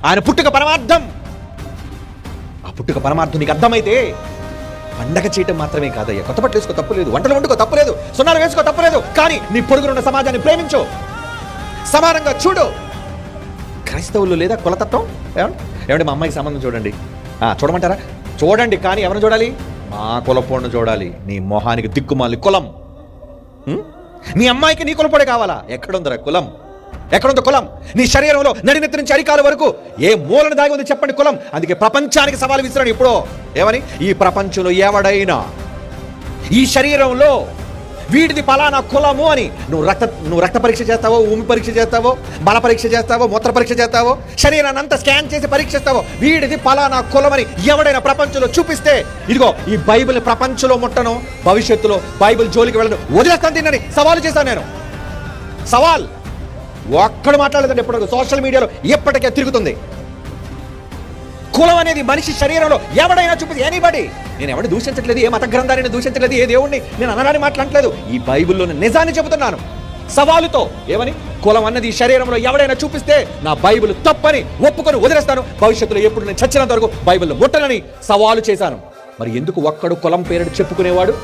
ఆయన పుట్టుక పరమార్థం. ఆ పుట్టుక పరమార్థం నీకు అర్థమైతే పండగ చేయటం మాత్రమే కాదయ్యా. కొత్త బట్టలు వేసుకో తప్పులేదు, వంటలు వండుకో తప్పులేదు, సున్నాలు వేసుకో తప్పులేదు, కానీ నీ పొరుగునున్న సమాజాన్ని ప్రేమించు, సమానంగా చూడు. క్రైస్తవులు లేదా కులతత్వం? ఏమంటే మా అమ్మాయికి సంబంధం చూడండి, చూడమంటారా? చూడండి, కానీ ఎవరిని చూడాలి? మా కులపోడిని చూడాలి. నీ మొహానికి దిక్కుమాలి కులం. నీ అమ్మాయికి నీ కులపోడే కావాలా? ఎక్కడుందరా కులం? ఎక్కడుందో కులం? నీ శరీరంలో నడినెత్తి నుంచి అరికాల వరకు ఏ మూలను దాగి ఉంది చెప్పండి కులం. అందుకే ప్రపంచానికి సవాలు విసిరాడు ఇప్పుడు. ఏమని? ఈ ప్రపంచంలో ఎవడైనా ఈ శరీరంలో వీడిది పలానా కులము అని నువ్వు రక్త పరీక్ష చేస్తావో, ఉమ్మి పరీక్ష చేస్తావో, బల పరీక్ష చేస్తావో, మూత్ర పరీక్ష చేస్తావో, శరీరాన్ని అంతా స్కాన్ చేసి పరీక్షిస్తావో, వీడిది పలానా కులం అని ఎవడైనా ప్రపంచంలో చూపిస్తే, ఇదిగో ఈ బైబిల్ ప్రపంచంలో ముట్టను, భవిష్యత్తులో బైబిల్ జోలికి వెళ్ళను, వదిలేస్తాను తిన్నని సవాలు చేశాను నేను. సవాల్ ఒక్కడు మాట్లాడలేదండి ఎప్పుడు. సోషల్ మీడియాలో ఎప్పటికే తిరుగుతుంది. కులం అనేది మనిషి శరీరంలో ఎవడైనా చూపిస్తే, ఎనీబడి. నేను ఎవరిని దూషించట్లేదు, ఏ మత గ్రంథాన్ని దూషించట్లేదు, ఏ దేవుణ్ణి నేను అనరాని మాట్లాడట్లేదు. ఈ బైబిల్లోని నిజాన్ని చెబుతున్నాను సవాలుతో. ఏమని? కులం అన్నది ఈ శరీరంలో ఎవడైనా చూపిస్తే నా బైబిల్ తప్పని ఒప్పుకొని వదిలేస్తాను. భవిష్యత్తులో ఎప్పుడు నేను చచ్చినంత వరకు బైబిల్ ముట్టనని సవాలు చేశాను. మరి ఎందుకు ఒక్కడు కులం పేరు చెప్పుకునేవాడు?